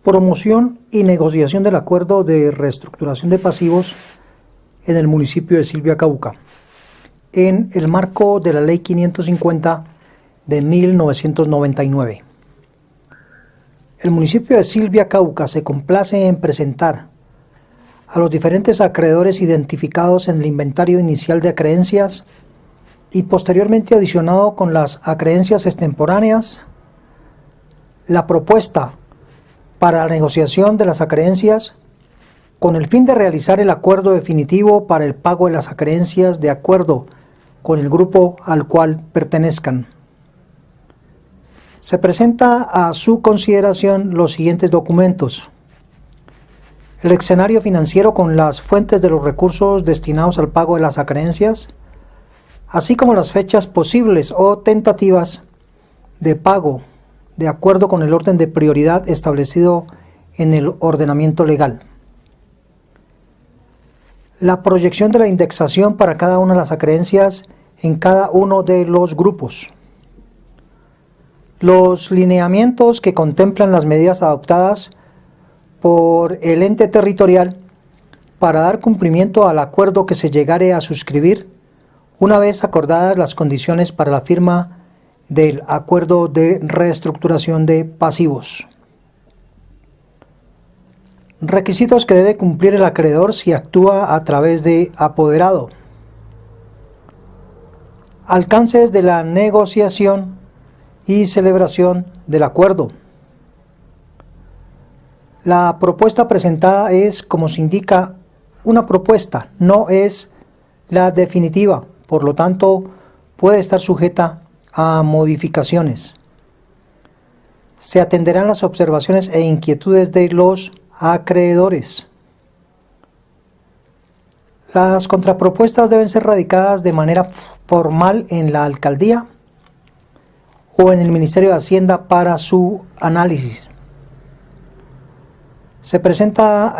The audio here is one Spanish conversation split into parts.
Promoción y negociación del acuerdo de reestructuración de pasivos en el municipio de Silvia, Cauca, en el marco de la Ley 550 de 1999. El municipio de Silvia, Cauca, se complace en presentar a los diferentes acreedores identificados en el inventario inicial de acreencias y posteriormente adicionado con las acreencias extemporáneas, la propuesta para la negociación de las acreencias con el fin de realizar el acuerdo definitivo para el pago de las acreencias de acuerdo con el grupo al cual pertenezcan. Se presenta a su consideración los siguientes documentos: el escenario financiero con las fuentes de los recursos destinados al pago de las acreencias, así como las fechas posibles o tentativas de pago de acuerdo con el orden de prioridad establecido en el ordenamiento legal. La proyección de la indexación para cada una de las acreencias en cada uno de los grupos. Los lineamientos que contemplan las medidas adoptadas por el ente territorial para dar cumplimiento al acuerdo que se llegare a suscribir una vez acordadas las condiciones para la firma del acuerdo de reestructuración de pasivos. Requisitos que debe cumplir el acreedor si actúa a través de apoderado. Alcances de la negociación y celebración del acuerdo. La propuesta presentada es, como se indica, una propuesta, no es la definitiva, por lo tanto puede estar sujeta a modificaciones. Se atenderán las observaciones e inquietudes de los acreedores. Las contrapropuestas deben ser radicadas de manera formal en la alcaldía o en el Ministerio de Hacienda para su análisis. Se presenta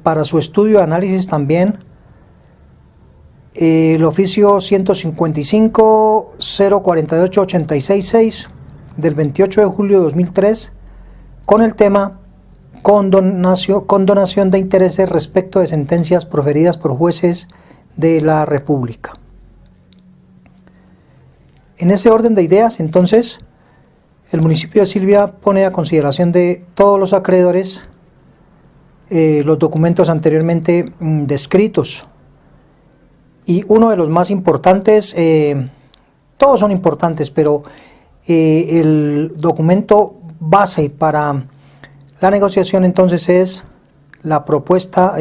para su estudio y análisis también el oficio 155-048-86-6 del 28 de julio de 2003 con el tema condonación de intereses respecto de sentencias proferidas por jueces de la República. En ese orden de ideas, entonces, el municipio de Silvia pone a consideración de todos los acreedores los documentos anteriormente descritos. Y uno de los más importantes, todos son importantes, pero el documento base para la negociación entonces es la propuesta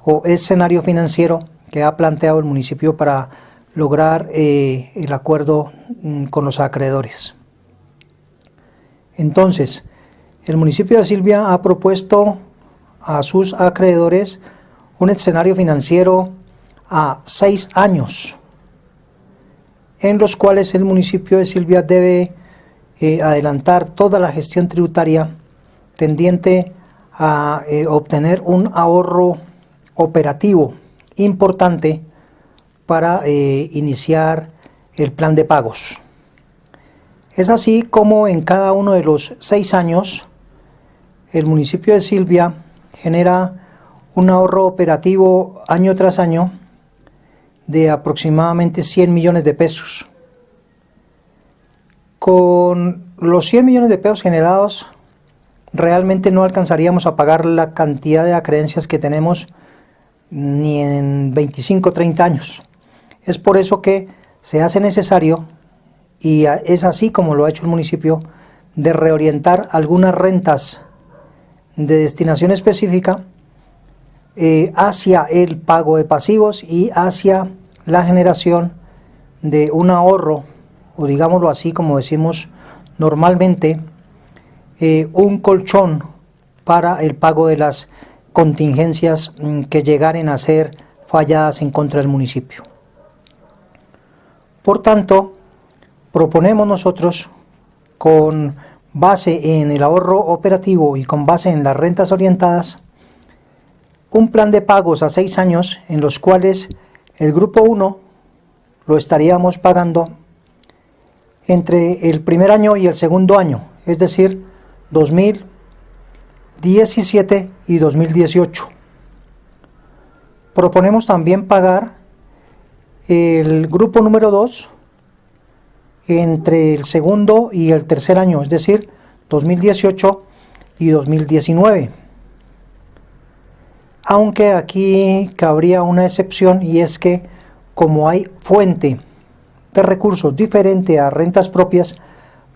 o escenario financiero que ha planteado el municipio para lograr el acuerdo con los acreedores. Entonces, el municipio de Silvia ha propuesto a sus acreedores un escenario financiero a 6 años, en los cuales el municipio de Silvia debe adelantar toda la gestión tributaria tendiente a obtener un ahorro operativo importante para iniciar el plan de pagos. Es así como en cada uno de los 6 años el municipio de Silvia genera un ahorro operativo año tras año de aproximadamente 100 millones de pesos. Con los 100 millones de pesos generados, realmente no alcanzaríamos a pagar la cantidad de acreencias que tenemos ni en 25 o 30 años. Es por eso que se hace necesario, y es así como lo ha hecho el municipio, de reorientar algunas rentas de destinación específica hacia el pago de pasivos y hacia la generación de un ahorro, o digámoslo así como decimos normalmente, un colchón para el pago de las contingencias que llegaren a ser falladas en contra del municipio. Por tanto, proponemos nosotros, con base en el ahorro operativo y con base en las rentas orientadas, un plan de pagos a 6 años en los cuales el grupo 1 lo estaríamos pagando entre el primer año y el segundo año, es decir, 2000, 2017 y 2018. Proponemos también pagar el grupo número 2 entre el segundo y el tercer año, es decir, 2018 y 2019. Aunque aquí cabría una excepción, y es que como hay fuente de recursos diferente a rentas propias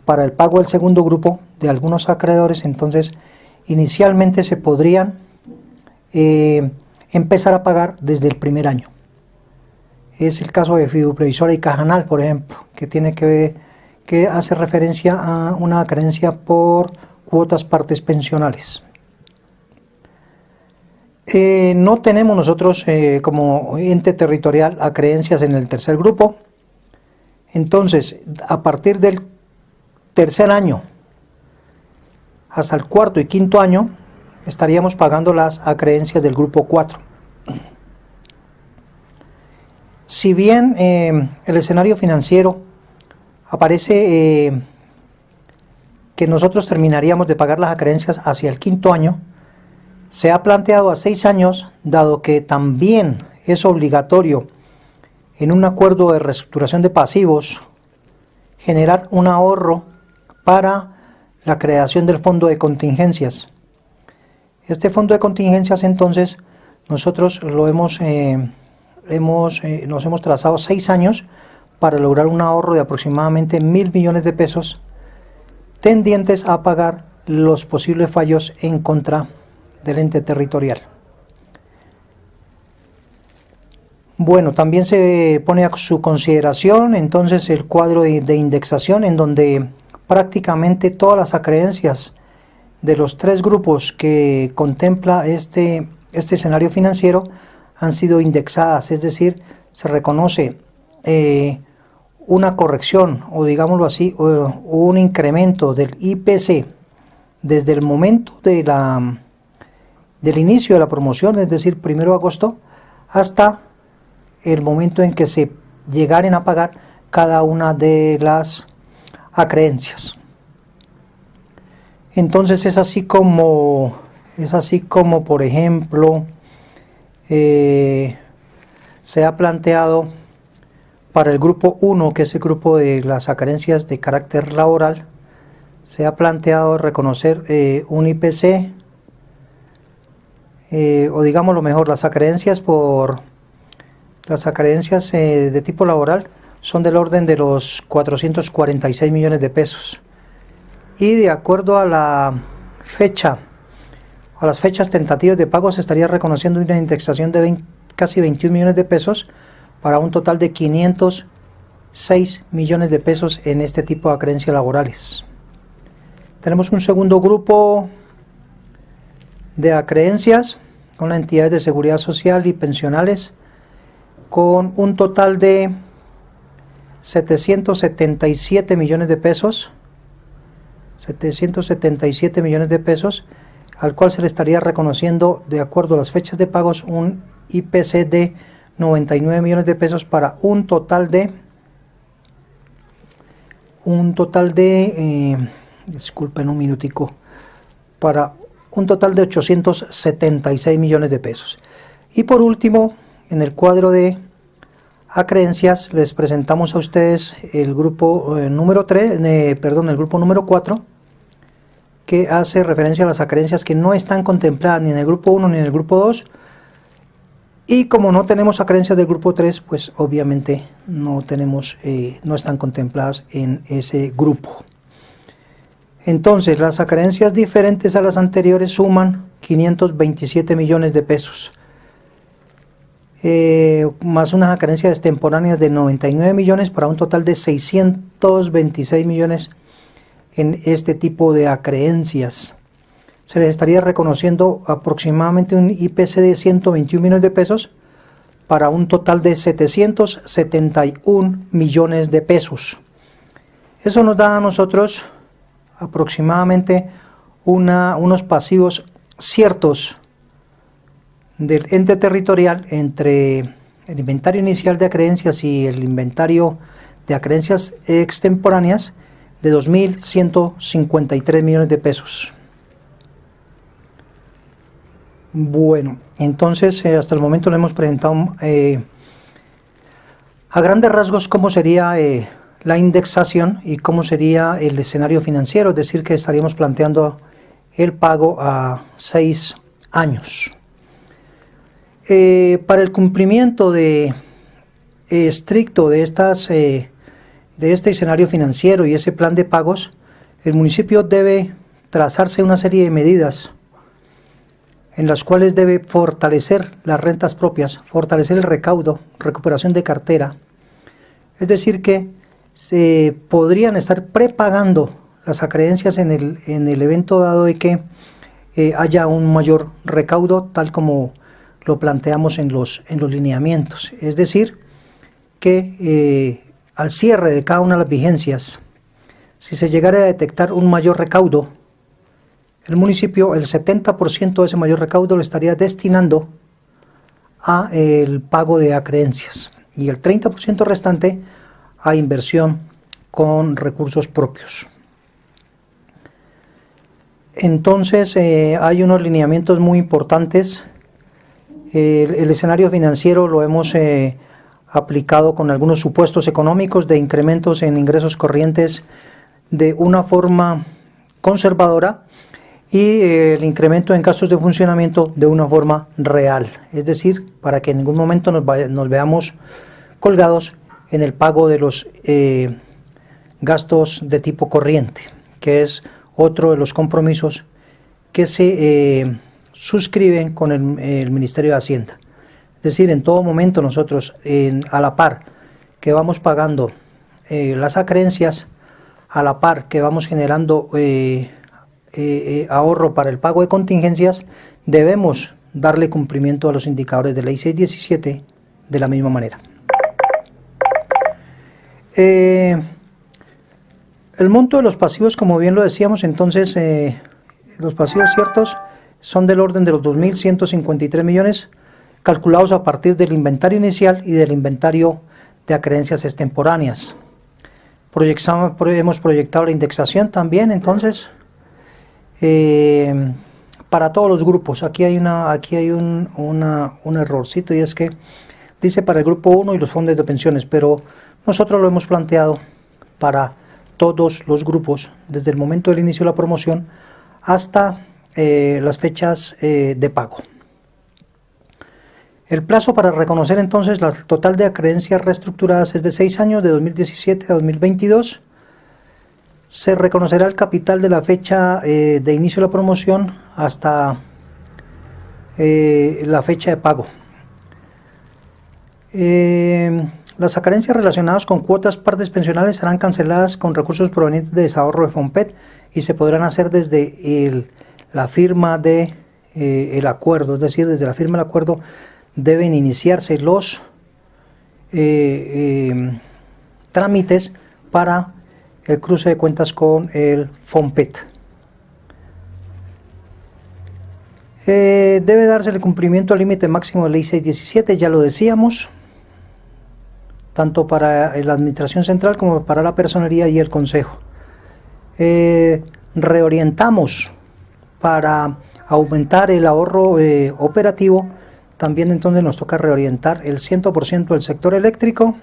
para el pago del segundo grupo de algunos acreedores, entonces inicialmente se podrían empezar a pagar desde el primer año. Es el caso de Fiduprevisora y Cajanal, por ejemplo, que hace referencia a una acreencia por cuotas partes pensionales. No tenemos nosotros como ente territorial acreencias en el tercer grupo. Entonces, a partir del tercer año hasta el cuarto y quinto año, estaríamos pagando las acreencias del grupo 4. Si bien el escenario financiero aparece que nosotros terminaríamos de pagar las acreencias hacia el quinto año, se ha planteado a 6 años, dado que también es obligatorio en un acuerdo de reestructuración de pasivos generar un ahorro para la creación del fondo de contingencias. Este fondo de contingencias, entonces, nosotros nos hemos trazado 6 años para lograr un ahorro de aproximadamente 1.000 millones de pesos, tendientes a pagar los posibles fallos en contra del ente territorial. Bueno, también se pone a su consideración entonces el cuadro de indexación, en donde prácticamente todas las acreencias de los 3 grupos que contempla este escenario financiero han sido indexadas, es decir, se reconoce una corrección, o digámoslo así, un incremento del IPC desde el momento del inicio de la promoción, es decir, 1 de agosto, hasta el momento en que se llegaren a pagar cada una de las acreencias. Entonces es así como por ejemplo se ha planteado para el grupo 1, que es el grupo de las acreencias de carácter laboral, se ha planteado reconocer un IPC, o digámoslo mejor, las acreencias de tipo laboral son del orden de los 446 millones de pesos. Y de acuerdo a las fechas tentativas de pago, se estaría reconociendo una indexación de casi 21 millones de pesos para un total de 506 millones de pesos en este tipo de acreencias laborales. Tenemos un segundo grupo de acreencias con las entidades de seguridad social y pensionales, con un total de 777 millones de pesos, al cual se le estaría reconociendo, de acuerdo a las fechas de pagos, un IPC de 99 millones de pesos para un total de disculpen un minutico, para un total de 876 millones de pesos. Y por último, en el cuadro de acreencias les presentamos a ustedes el grupo número 4, que hace referencia a las acreencias que no están contempladas ni en el grupo 1 ni en el grupo 2, y como no tenemos acreencias del grupo 3, pues obviamente no están contempladas en ese grupo. Entonces, las acreencias diferentes a las anteriores suman 527 millones de pesos, más unas acreencias extemporáneas de 99 millones para un total de 626 millones en este tipo de acreencias. Se les estaría reconociendo aproximadamente un IPC de 121 millones de pesos para un total de 771 millones de pesos. Eso nos da a nosotros aproximadamente unos pasivos ciertos del ente territorial entre el inventario inicial de acreencias y el inventario de acreencias extemporáneas de 2.153 millones de pesos. Bueno, entonces hasta el momento le hemos presentado a grandes rasgos cómo sería la indexación y cómo sería el escenario financiero, es decir, que estaríamos planteando el pago a 6 años. Para el cumplimiento estricto de este escenario financiero y ese plan de pagos, el municipio debe trazarse una serie de medidas en las cuales debe fortalecer las rentas propias, fortalecer el recaudo, recuperación de cartera. Es decir, que se podrían estar prepagando las acreencias en el evento dado de que haya un mayor recaudo, tal como lo planteamos en los lineamientos. Es decir, que al cierre de cada una de las vigencias, si se llegara a detectar un mayor recaudo, el municipio, el 70% de ese mayor recaudo lo estaría destinando a el pago de acreencias y el 30% restante a inversión con recursos propios. Entonces hay unos lineamientos muy importantes. El escenario financiero lo hemos aplicado con algunos supuestos económicos de incrementos en ingresos corrientes de una forma conservadora y el incremento en gastos de funcionamiento de una forma real, es decir, para que en ningún momento nos veamos colgados en el pago de los gastos de tipo corriente, que es otro de los compromisos que se suscriben con el Ministerio de Hacienda. Es decir, en todo momento nosotros, a la par que vamos pagando las acreencias, a la par que vamos generando ahorro para el pago de contingencias, debemos darle cumplimiento a los indicadores de Ley 617 de la misma manera. El monto de los pasivos, como bien lo decíamos, entonces los pasivos ciertos son del orden de los 2.153 millones, calculados a partir del inventario inicial y del inventario de acreencias extemporáneas. Hemos proyectado la indexación también, entonces, para todos los grupos. Aquí hay un errorcito, y es que dice para el grupo 1 y los fondos de pensiones, pero nosotros lo hemos planteado para todos los grupos, desde el momento del inicio de la promoción hasta las fechas de pago. El plazo para reconocer entonces la total de acreencias reestructuradas es de 6 años, de 2017 a 2022. Se reconocerá el capital de la fecha de inicio de la promoción hasta la fecha de pago. Las acreencias relacionadas con cuotas partes pensionales serán canceladas con recursos provenientes de desahorro de FOMPET y se podrán hacer desde la firma de el acuerdo, es decir, desde la firma del acuerdo deben iniciarse los trámites para el cruce de cuentas con el FOMPET. Debe darse el cumplimiento al límite máximo de Ley 617, ya lo decíamos, tanto para la Administración Central como para la Personería y el Consejo. Reorientamos para aumentar el ahorro operativo. También entonces nos toca reorientar el 100% del sector eléctrico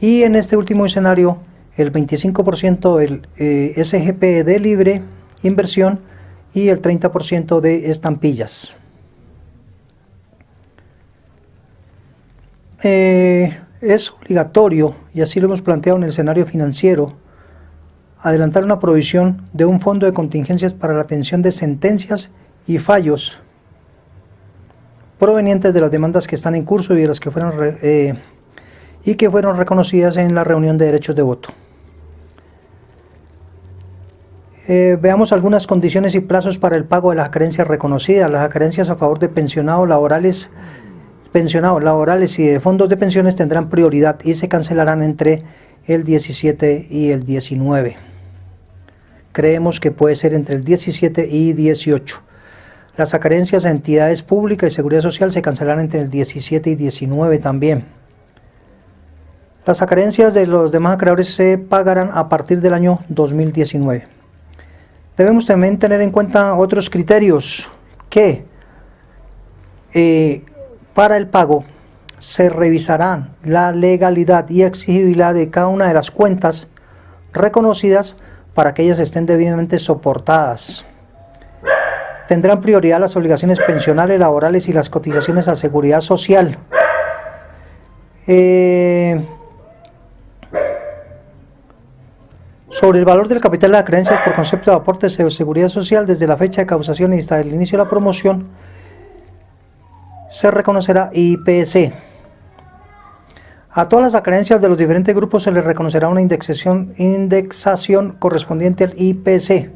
y en este último escenario el 25% del SGP de libre inversión y el 30% de estampillas. Es obligatorio, y así lo hemos planteado en el escenario financiero, adelantar una provisión de un fondo de contingencias para la atención de sentencias y fallos provenientes de las demandas que están en curso y de las que fueron reconocidas en la reunión de derechos de voto. Veamos algunas condiciones y plazos para el pago de las acreencias reconocidas. Las acreencias a favor de pensionados laborales y de fondos de pensiones tendrán prioridad y se cancelarán entre el 17 y el 19. Creemos que puede ser entre el 17 y 18. Las acreencias a entidades públicas y seguridad social se cancelarán entre el 17 y 19 también. Las acreencias de los demás acreedores se pagarán a partir del año 2019. Debemos también tener en cuenta otros criterios, que para el pago se revisará la legalidad y exigibilidad de cada una de las cuentas reconocidas para que ellas estén debidamente soportadas. Tendrán prioridad las obligaciones pensionales, laborales y las cotizaciones a seguridad social. Sobre el valor del capital de las creencias por concepto de aportes de seguridad social, desde la fecha de causación y hasta el inicio de la promoción, se reconocerá IPC. A todas las acreencias de los diferentes grupos se les reconocerá una indexación correspondiente al IPC.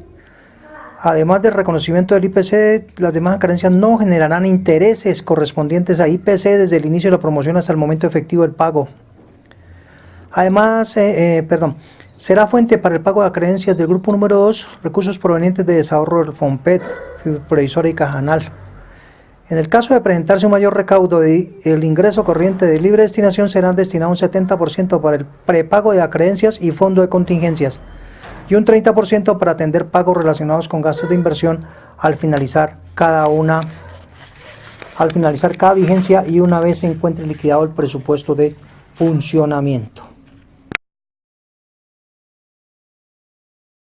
Además del reconocimiento del IPC, las demás acreencias no generarán intereses correspondientes a IPC desde el inicio de la promoción hasta el momento efectivo del pago. Además, será fuente para el pago de acreencias del grupo número 2 recursos provenientes de desahorro del FOMPET, Previsora y Cajanal. En el caso de presentarse un mayor recaudo el ingreso corriente de libre destinación, será destinado un 70% para el prepago de acreencias y fondo de contingencias y un 30% para atender pagos relacionados con gastos de inversión al finalizar cada vigencia y una vez se encuentre liquidado el presupuesto de funcionamiento.